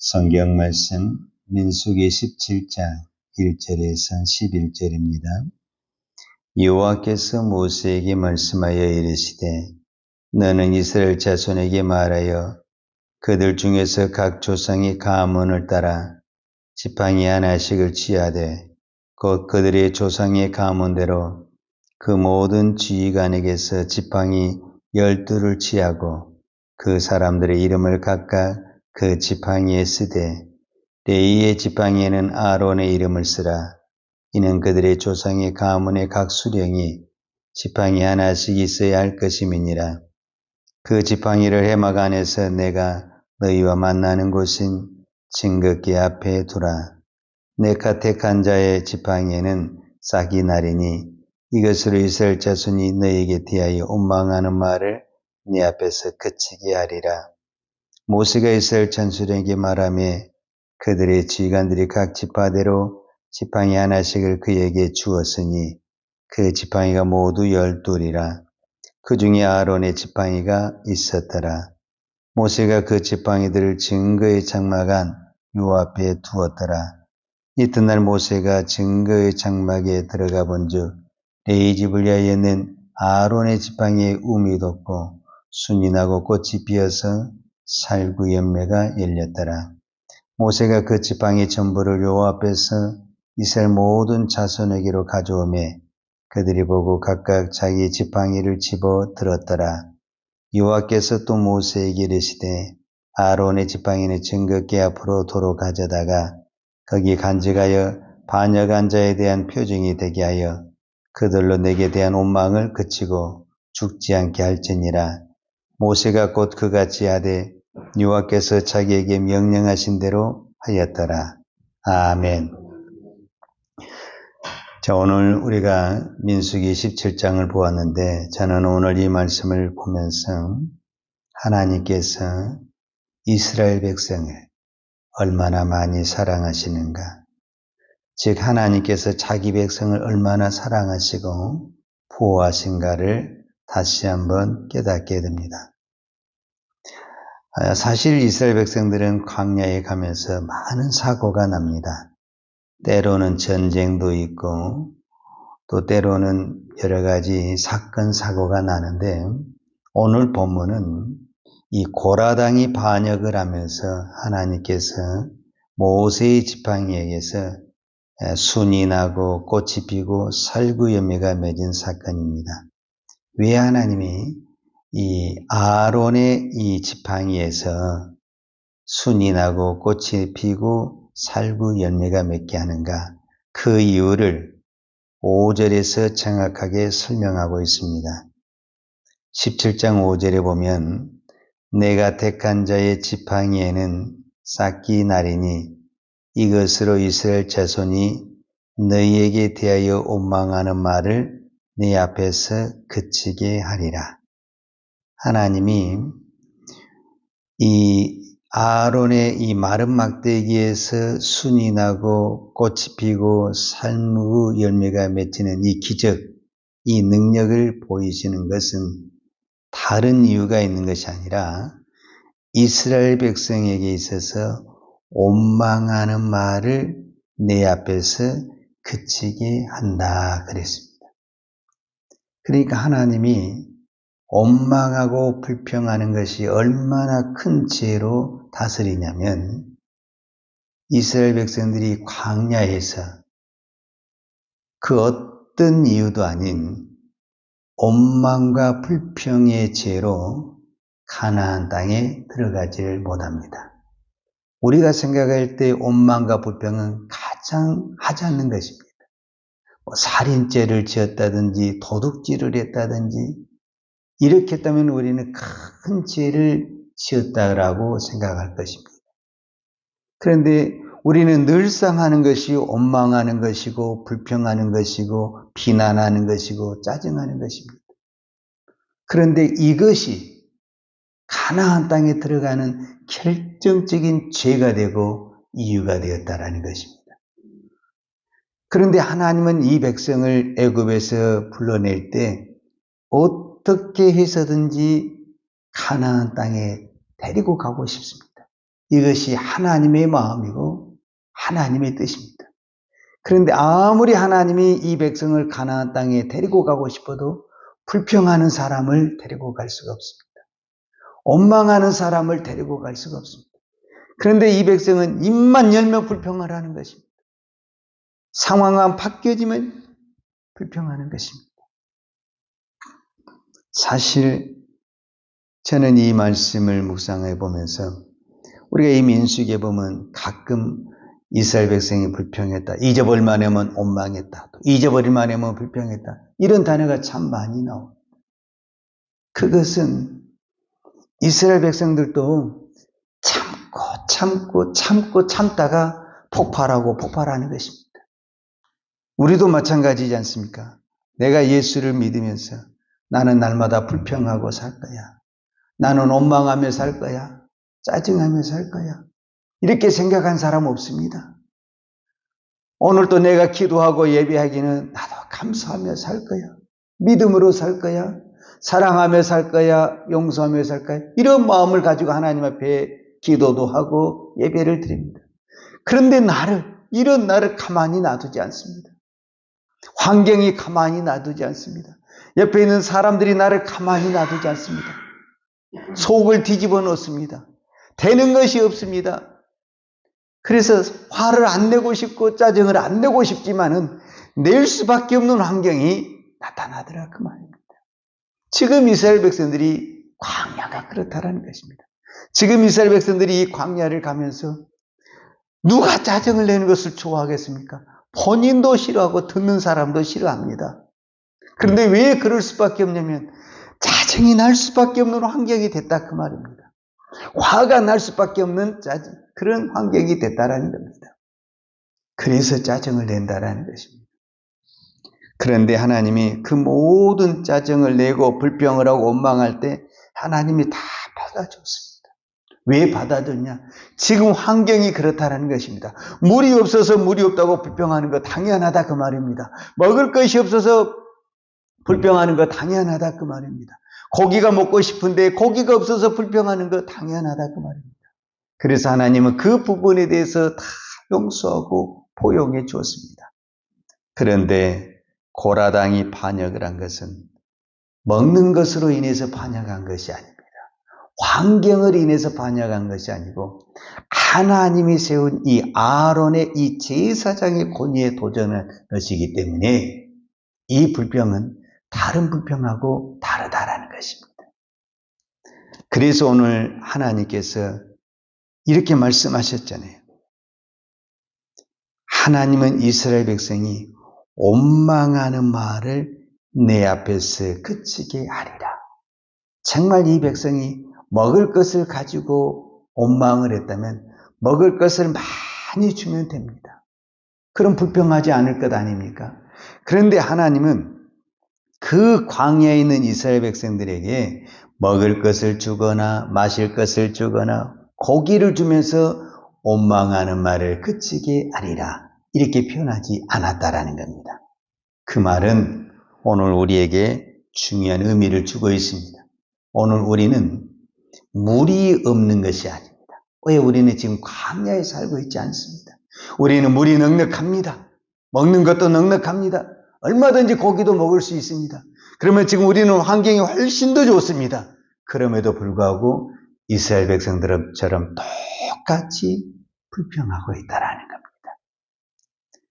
성경 말씀 민수기 17장 1절에서 11절입니다. 여호와께서 모세에게 말씀하여 이르시되 너는 이스라엘 자손에게 말하여 그들 중에서 각 조상의 가문을 따라 지팡이 하나씩을 취하되 곧 그들의 조상의 가문대로 그 모든 지휘관에게서 지팡이 12를 취하고 그 사람들의 이름을 각각 그 지팡이에 쓰되 레위의 지팡이에는 아론의 이름을 쓰라. 이는 그들의 조상의 가문의 각 수령이 지팡이 하나씩 있어야 할 것임이니라. 그 지팡이를 해막 안에서 내가 너희와 만나는 곳인 증거궤 앞에 두라. 내가 택한 자의 지팡이에는 싹이 나리니 이것으로 이스라엘 자손이 너희에게 대하여 원망하는 말을 네 앞에서 그치게 하리라. 모세가 이스라엘 천수령에게 말하며 그들의 지휘관들이 각 지파대로 지팡이 하나씩을 그에게 주었으니 그 지팡이가 모두 12이라. 그 중에 아론의 지팡이가 있었더라. 모세가 그 지팡이들을 증거의 장막 안 요 앞에 두었더라. 이튿날 모세가 증거의 장막에 들어가 본즉 레위 집을 위하여 낸 아론의 지팡이에 움이 돋고 순이 나고 꽃이 피어서 살구 열매가 열렸더라. 모세가 그 지팡이 전부를 여호와 앞에서 이스라엘 모든 자손에게로 가져오매 그들이 보고 각각 자기 지팡이를 집어 들었더라. 여호와께서 또 모세에게 이르시되 아론의 지팡이는 증거궤 앞으로 도로 가져다가 거기 간직하여 반역한 자에 대한 표징이 되게 하여 그들로 내게 대한 원망을 그치고 죽지 않게 할지니라. 모세가 곧 그같이 하되 여호와께서 자기에게 명령하신 대로 하였더라. 아멘. 자, 오늘 우리가 민수기 17장을 보았는데 저는 오늘 이 말씀을 보면서 하나님께서 이스라엘 백성을 얼마나 많이 사랑하시는가, 즉 하나님께서 자기 백성을 얼마나 사랑하시고 보호하신가를 다시 한번 깨닫게 됩니다. 사실 이스라엘 백성들은 광야에 가면서 많은 사고가 납니다. 때로는 전쟁도 있고 또 때로는 여러 가지 사건 사고가 나는데 오늘 본문은 이 고라당이 반역을 하면서 하나님께서 모세의 지팡이에게서 순이 나고 꽃이 피고 살구 열매가 맺은 사건입니다. 왜 하나님이 이 아론의 이 지팡이에서 순이 나고 꽃이 피고 살구 열매가 맺게 하는가? 그 이유를 5절에서 정확하게 설명하고 있습니다. 17장 5절에 보면 내가 택한 자의 지팡이에는 싹이 나리니 이것으로 이스라엘 자손이 너희에게 대하여 원망하는 말을 네 앞에서 그치게 하리라. 하나님이 이 아론의 이 마른 막대기에서 순이 나고 꽃이 피고 살구 열매가 맺히는 이 기적, 이 능력을 보이시는 것은 다른 이유가 있는 것이 아니라 이스라엘 백성에게 있어서 원망하는 말을 내 앞에서 그치게 한다 그랬습니다. 그러니까 하나님이 원망하고 불평하는 것이 얼마나 큰 죄로 다스리냐면 이스라엘 백성들이 광야에서 그 어떤 이유도 아닌 원망과 불평의 죄로 가나안 땅에 들어가지를 못합니다. 우리가 생각할 때 원망과 불평은 가장 하지 않는 것입니다. 살인죄를 지었다든지 도둑질을 했다든지 이렇게 했다면 우리는 큰 죄를 지었다라고 생각할 것입니다. 그런데 우리는 늘상 하는 것이 원망하는 것이고 불평하는 것이고 비난하는 것이고 짜증하는 것입니다. 그런데 이것이 가나안 땅에 들어가는 결정적인 죄가 되고 이유가 되었다라는 것입니다. 그런데 하나님은 이 백성을 애굽에서 불러낼 때 어떻게 해서든지 가나안 땅에 데리고 가고 싶습니다. 이것이 하나님의 마음이고 하나님의 뜻입니다. 그런데 아무리 하나님이 이 백성을 가나안 땅에 데리고 가고 싶어도 불평하는 사람을 데리고 갈 수가 없습니다. 원망하는 사람을 데리고 갈 수가 없습니다. 그런데 이 백성은 입만 열면 불평을 하는 것입니다. 상황만 바뀌어지면 불평하는 것입니다. 사실 저는 이 말씀을 묵상해 보면서 우리가 이 민수기에 보면 가끔 이스라엘 백성이 불평했다. 잊어버릴만 하면 원망했다. 또 잊어버릴만 하면 불평했다. 이런 단어가 참 많이 나옵니다. 그것은 이스라엘 백성들도 참다가 폭발하는 것입니다. 우리도 마찬가지지 않습니까? 내가 예수를 믿으면서 나는 날마다 불평하고 살 거야. 나는 원망하며 살 거야. 짜증하며 살 거야. 이렇게 생각한 사람 없습니다. 오늘도 내가 기도하고 예배하기는 나도 감사하며 살 거야. 믿음으로 살 거야. 사랑하며 살 거야. 용서하며 살 거야. 이런 마음을 가지고 하나님 앞에 기도도 하고 예배를 드립니다. 그런데 이런 나를 가만히 놔두지 않습니다. 환경이 가만히 놔두지 않습니다. 옆에 있는 사람들이 나를 가만히 놔두지 않습니다. 속을 뒤집어 놓습니다. 되는 것이 없습니다. 그래서 화를 안 내고 싶고 짜증을 안 내고 싶지만은 낼 수밖에 없는 환경이 나타나더라 그 말입니다. 지금 이스라엘 백성들이 광야가 그렇다라는 것입니다. 지금 이스라엘 백성들이 이 광야를 가면서 누가 짜증을 내는 것을 좋아하겠습니까? 본인도 싫어하고 듣는 사람도 싫어합니다. 그런데 왜 그럴 수밖에 없냐면 짜증이 날 수밖에 없는 환경이 됐다 그 말입니다. 화가 날 수밖에 없는 그런 환경이 됐다라는 겁니다. 그래서 짜증을 낸다라는 것입니다. 그런데 하나님이 그 모든 짜증을 내고 불평을 하고 원망할 때 하나님이 다 받아줬습니다. 왜 받아줬냐? 지금 환경이 그렇다는 것입니다. 물이 없어서 물이 없다고 불평하는 거 당연하다 그 말입니다. 먹을 것이 없어서 불평하는 거 당연하다 그 말입니다. 고기가 먹고 싶은데 고기가 없어서 불평하는 거 당연하다 그 말입니다. 그래서 하나님은 그 부분에 대해서 다 용서하고 포용해 주었습니다. 그런데 고라당이 반역을 한 것은 먹는 것으로 인해서 반역한 것이 아닙니다. 환경을 인해서 반역한 것이 아니고 하나님이 세운 이 아론의 이 제사장의 권위에 도전한 것이기 때문에 이 불평은 다른 불평하고 다르다라는 것입니다. 그래서 오늘 하나님께서 이렇게 말씀하셨잖아요. 하나님은 이스라엘 백성이 원망하는 말을 내 앞에서 그치게 하리라. 정말 이 백성이 먹을 것을 가지고 원망을 했다면 먹을 것을 많이 주면 됩니다. 그럼 불평하지 않을 것 아닙니까? 그런데 하나님은 그 광야에 있는 이스라엘 백성들에게 먹을 것을 주거나 마실 것을 주거나 고기를 주면서 원망하는 말을 그치게 하리라. 이렇게 표현하지 않았다라는 겁니다. 그 말은 오늘 우리에게 중요한 의미를 주고 있습니다. 오늘 우리는 물이 없는 것이 아닙니다. 왜 우리는 지금 광야에 살고 있지 않습니다. 우리는 물이 넉넉합니다. 먹는 것도 넉넉합니다. 얼마든지 고기도 먹을 수 있습니다. 그러면 지금 우리는 환경이 훨씬 더 좋습니다. 그럼에도 불구하고 이스라엘 백성들처럼 똑같이 불평하고 있다라는 겁니다.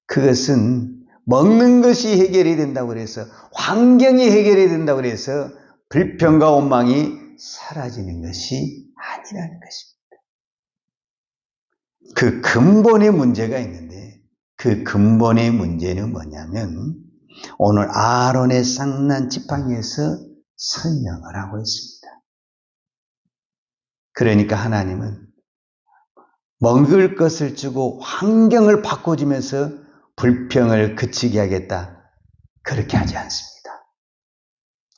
그것은 먹는 것이 해결이 된다고 해서 환경이 해결이 된다고 해서 불평과 원망이 사라지는 것이 아니라는 것입니다. 그 근본의 문제가 있는데 그 근본의 문제는 뭐냐면 오늘 아론의 쌍난 지팡이에서 설명을 하고 있습니다. 그러니까 하나님은 먹을 것을 주고 환경을 바꿔주면서 불평을 그치게 하겠다. 그렇게 하지 않습니다.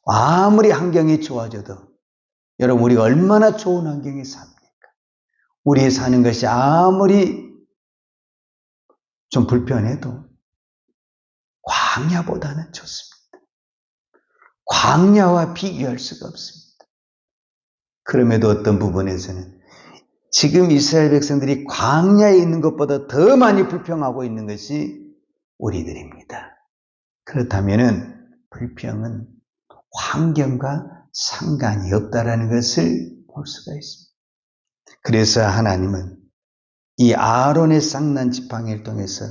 아무리 환경이 좋아져도 여러분 우리가 얼마나 좋은 환경에 삽니까? 우리 사는 것이 아무리 좀 불편해도 광야보다는 좋습니다. 광야와 비교할 수가 없습니다. 그럼에도 어떤 부분에서는 지금 이스라엘 백성들이 광야에 있는 것보다 더 많이 불평하고 있는 것이 우리들입니다. 그렇다면은 불평은 환경과 상관이 없다라는 것을 볼 수가 있습니다. 그래서 하나님은 이 아론의 쌍난 지팡이를 통해서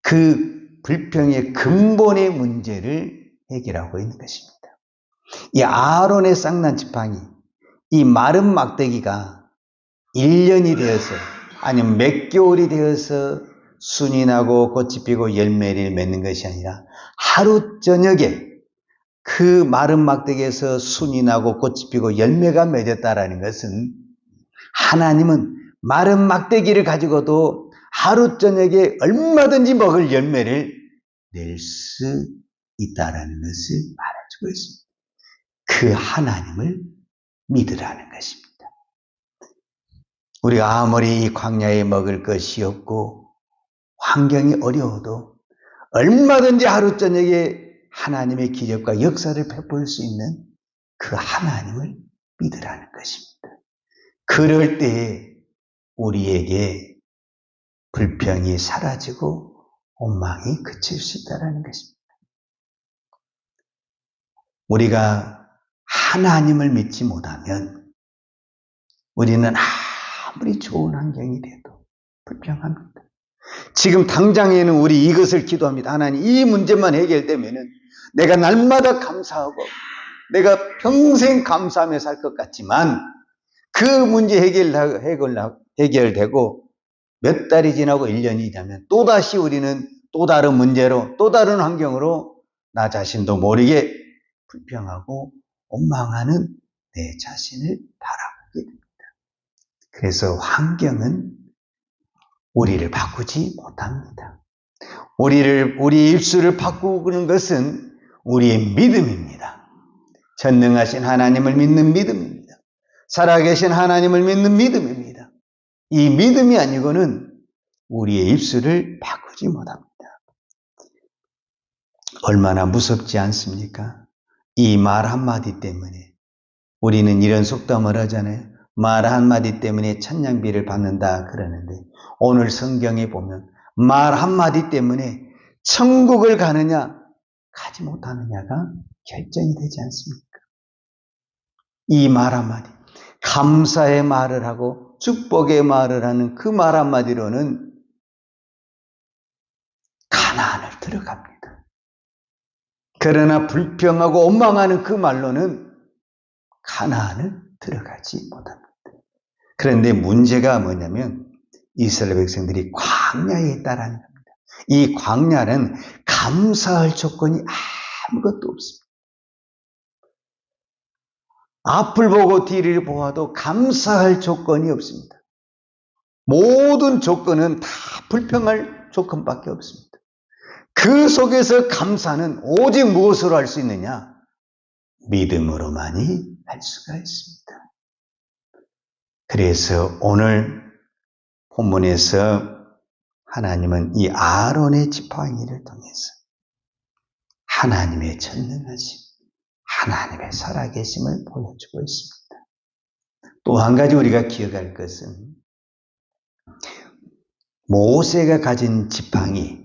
그 불평의 근본의 문제를 해결하고 있는 것입니다. 이 아론의 쌍난 지팡이, 이 마른 막대기가 1년이 되어서 아니면 몇 개월이 되어서 순이 나고 꽃이 피고 열매를 맺는 것이 아니라 하루 저녁에 그 마른 막대기에서 순이 나고 꽃이 피고 열매가 맺었다라는 것은 하나님은 마른 막대기를 가지고도 하루 저녁에 얼마든지 먹을 열매를 낼 수 있다라는 것을 말해주고 있습니다. 그 하나님을 믿으라는 것입니다. 우리가 아무리 이 광야에 먹을 것이 없고 환경이 어려워도 얼마든지 하루 저녁에 하나님의 기적과 역사를 베풀 수 있는 그 하나님을 믿으라는 것입니다. 그럴 때에 우리에게 불평이 사라지고 원망이 그칠 수 있다는 것입니다. 우리가 하나님을 믿지 못하면 우리는 아무리 좋은 환경이 돼도 불평합니다. 지금 당장에는 우리 이것을 기도합니다. 하나님, 이 문제만 해결되면은 내가 날마다 감사하고 내가 평생 감사하며 살 것 같지만 그 문제 해결되고 몇 달이 지나고 1년이 지나면 또다시 우리는 또 다른 문제로 또 다른 환경으로 나 자신도 모르게 불평하고 원망하는 내 자신을 바라보게 됩니다. 그래서 환경은 우리를 바꾸지 못합니다. 우리 입술을 바꾸는 것은 우리의 믿음입니다. 전능하신 하나님을 믿는 믿음입니다. 살아계신 하나님을 믿는 믿음입니다. 이 믿음이 아니고는 우리의 입술을 바꾸지 못합니다. 얼마나 무섭지 않습니까? 이 말 한마디 때문에 우리는 이런 속담을 하잖아요. 말 한마디 때문에 천냥비를 받는다 그러는데 오늘 성경에 보면 말 한마디 때문에 천국을 가느냐 가지 못하느냐가 결정이 되지 않습니까? 이 말 한마디, 감사의 말을 하고 축복의 말을 하는 그 말 한마디로는 가나안을 들어갑니다. 그러나 불평하고 원망하는 그 말로는 가나안을 들어가지 못합니다. 그런데 문제가 뭐냐면 이스라엘 백성들이 광야에 있다라는 겁니다. 이 광야는 감사할 조건이 아무것도 없습니다. 앞을 보고 뒤를 보아도 감사할 조건이 없습니다. 모든 조건은 다 불평할 조건밖에 없습니다. 그 속에서 감사는 오직 무엇으로 할 수 있느냐? 믿음으로만이 할 수가 있습니다. 그래서 오늘 본문에서 하나님은 이 아론의 지팡이를 통해서 하나님의 전능하심, 하나님의 살아계심을 보여주고 있습니다. 또 한 가지 우리가 기억할 것은 모세가 가진 지팡이,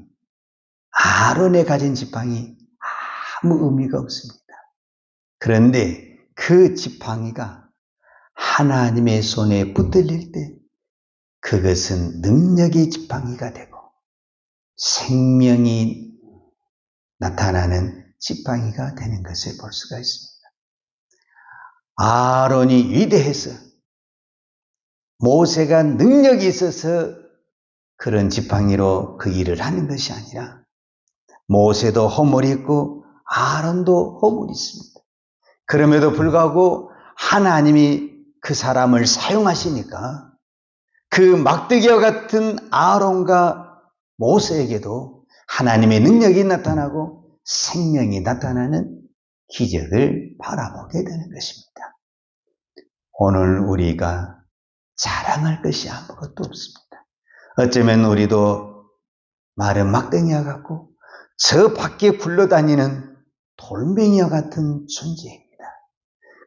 아론의 가진 지팡이 아무 의미가 없습니다. 그런데 그 지팡이가 하나님의 손에 붙들릴 때 그것은 능력의 지팡이가 되고 생명이 나타나는 지팡이가 되는 것을 볼 수가 있습니다. 아론이 위대해서 모세가 능력이 있어서 그런 지팡이로 그 일을 하는 것이 아니라 모세도 허물이 있고 아론도 허물이 있습니다. 그럼에도 불구하고 하나님이 그 사람을 사용하시니까 그 막대기와 같은 아론과 모세에게도 하나님의 능력이 나타나고 생명이 나타나는 기적을 바라보게 되는 것입니다. 오늘 우리가 자랑할 것이 아무것도 없습니다. 어쩌면 우리도 마른 막대기와 같고 저 밖에 굴러다니는 돌멩이와 같은 존재입니다.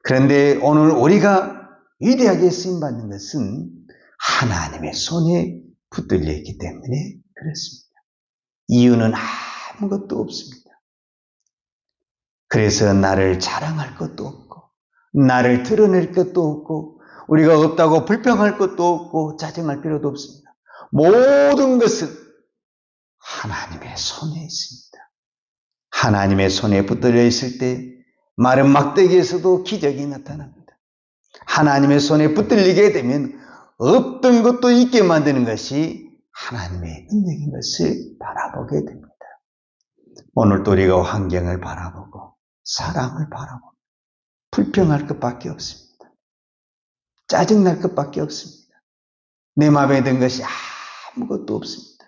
그런데 오늘 우리가 위대하게 쓰임받는 것은 하나님의 손에 붙들려 있기 때문에 그렇습니다. 이유는 아무것도 없습니다. 그래서 나를 자랑할 것도 없고, 나를 드러낼 것도 없고, 우리가 없다고 불평할 것도 없고, 짜증할 필요도 없습니다. 모든 것은 하나님의 손에 있습니다. 하나님의 손에 붙들려 있을 때 마른 막대기에서도 기적이 나타납니다. 하나님의 손에 붙들리게 되면 없던 것도 있게 만드는 것이 하나님의 능력인 것을 바라보게 됩니다. 오늘도 우리가 환경을 바라보고 사람을 바라보고 불평할 것밖에 없습니다. 짜증날 것밖에 없습니다. 내 마음에 든 것이 아무것도 없습니다.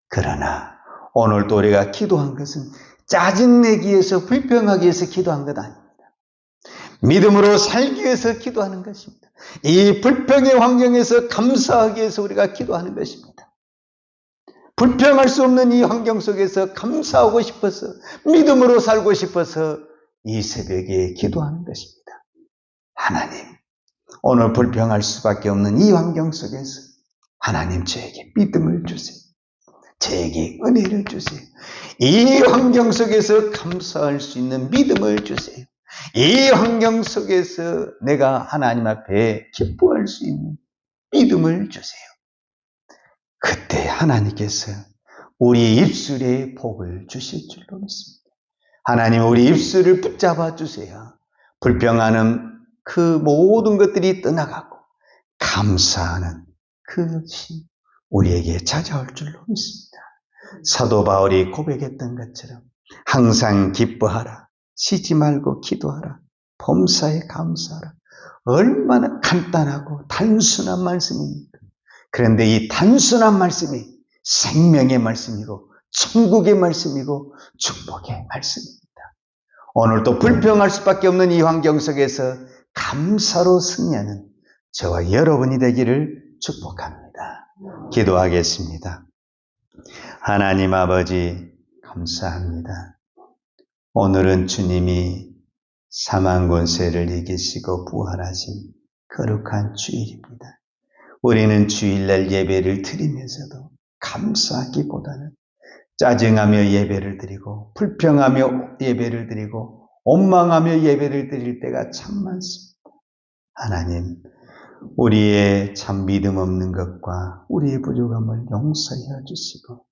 그러나 오늘도 우리가 기도한 것은 짜증내기 위해서 불평하기 위해서 기도한 것 아닙니다. 믿음으로 살기 위해서 기도하는 것입니다. 이 불평의 환경에서 감사하기 위해서 우리가 기도하는 것입니다. 불평할 수 없는 이 환경 속에서 감사하고 싶어서 믿음으로 살고 싶어서 이 새벽에 기도하는 것입니다. 하나님, 오늘 불평할 수밖에 없는 이 환경 속에서 하나님 저에게 믿음을 주세요. 저에게 은혜를 주세요. 이 환경 속에서 감사할 수 있는 믿음을 주세요. 이 환경 속에서 내가 하나님 앞에 기뻐할 수 있는 믿음을 주세요. 그때 하나님께서 우리 입술에 복을 주실 줄로 믿습니다. 하나님 우리 입술을 붙잡아 주세요. 불평하는 그 모든 것들이 떠나가고 감사하는 그것이 우리에게 찾아올 줄로 믿습니다. 사도 바울이 고백했던 것처럼 항상 기뻐하라, 쉬지 말고 기도하라, 범사에 감사하라. 얼마나 간단하고 단순한 말씀입니까? 그런데 이 단순한 말씀이 생명의 말씀이고 천국의 말씀이고 축복의 말씀입니다. 오늘도 불평할 수밖에 없는 이 환경 속에서 감사로 승리하는 저와 여러분이 되기를 축복합니다. 기도하겠습니다. 하나님 아버지 감사합니다. 오늘은 주님이 사망 권세를 이기시고 부활하신 거룩한 주일입니다. 우리는 주일날 예배를 드리면서도 감사하기보다는 짜증하며 예배를 드리고 불평하며 예배를 드리고 원망하며 예배를 드릴 때가 참 많습니다. 하나님, 우리의 참 믿음 없는 것과 우리의 부족함을 용서해 주시고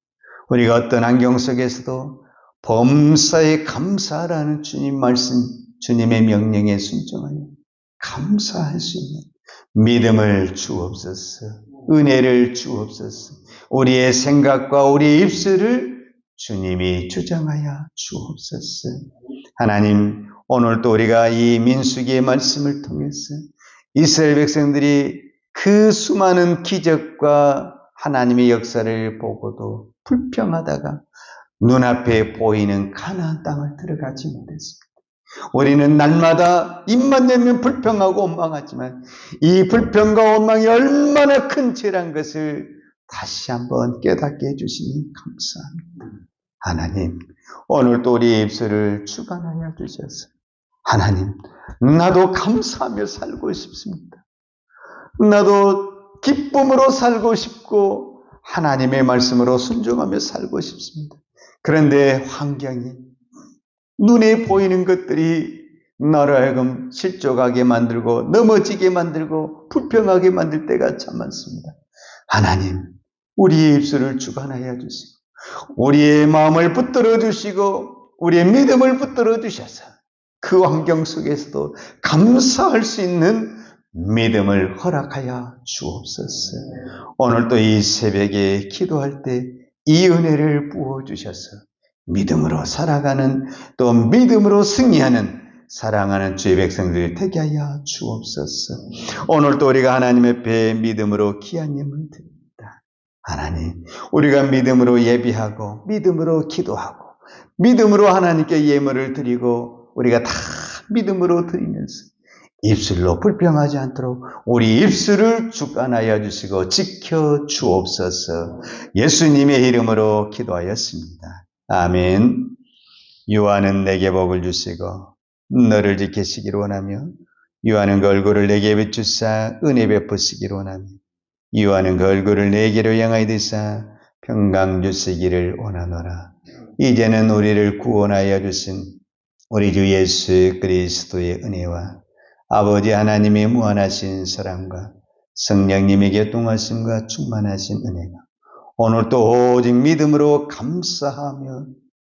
우리가 어떤 환경 속에서도 범사에 감사하라는 주님 말씀, 주님의 명령에 순종하여 감사할 수 있는 믿음을 주옵소서, 은혜를 주옵소서, 우리의 생각과 우리의 입술을 주님이 주장하여 주옵소서. 하나님, 오늘도 우리가 이 민수기의 말씀을 통해서 이스라엘 백성들이 그 수많은 기적과 하나님의 역사를 보고도 불평하다가 눈앞에 보이는 가나안 땅을 들어가지 못했습니다. 우리는 날마다 입만 내면 불평하고 원망하지만 이 불평과 원망이 얼마나 큰 죄란 것을 다시 한번 깨닫게 해주시니 감사합니다. 하나님, 오늘도 우리 입술을 주관하여 주셔서 하나님, 나도 감사하며 살고 싶습니다. 나도 기쁨으로 살고 싶고 하나님의 말씀으로 순종하며 살고 싶습니다. 그런데 환경이 눈에 보이는 것들이 나를 하여금 실족하게 만들고 넘어지게 만들고 불평하게 만들 때가 참 많습니다. 하나님, 우리의 입술을 주관하여 주시고 우리의 마음을 붙들어 주시고 우리의 믿음을 붙들어 주셔서 그 환경 속에서도 감사할 수 있는 믿음을 허락하여 주옵소서. 오늘도 이 새벽에 기도할 때 이 은혜를 부어주셔서 믿음으로 살아가는 또 믿음으로 승리하는 사랑하는 주의 백성들 되게 하여 주옵소서. 오늘도 우리가 하나님 앞에 믿음으로 귀한 예물 드립니다. 하나님, 우리가 믿음으로 예비하고 믿음으로 기도하고 믿음으로 하나님께 예물을 드리고 우리가 다 믿음으로 드리면서 입술로 불평하지 않도록 우리 입술을 주관하여 주시고 지켜 주옵소서. 예수님의 이름으로 기도하였습니다. 아멘. 유아는 내게 복을 주시고 너를 지키시기를 원하며 유아는 그 얼굴을 내게 비추사 은혜 베푸시기를 원하며 이와는 그 얼굴을 내게로 향하여 드사 평강 주시기를 원하노라. 이제는 우리를 구원하여 주신 우리 주 예수 그리스도의 은혜와 아버지 하나님의 무한하신 사랑과 성령님의 교통하심과 충만하신 은혜가 오늘 또 오직 믿음으로 감사하며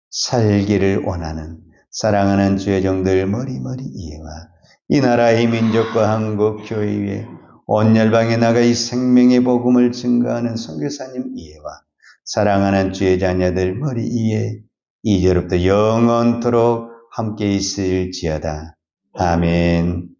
살기를 원하는 사랑하는 주의 종들 머리머리 이해와 이 나라의 민족과 한국 교회 위에 온 열방에 나가 이 생명의 복음을 증거하는 선교사님 이해와 사랑하는 주의 자녀들 머리 이해 이제로부터 영원토록 함께 있을지어다. 아멘.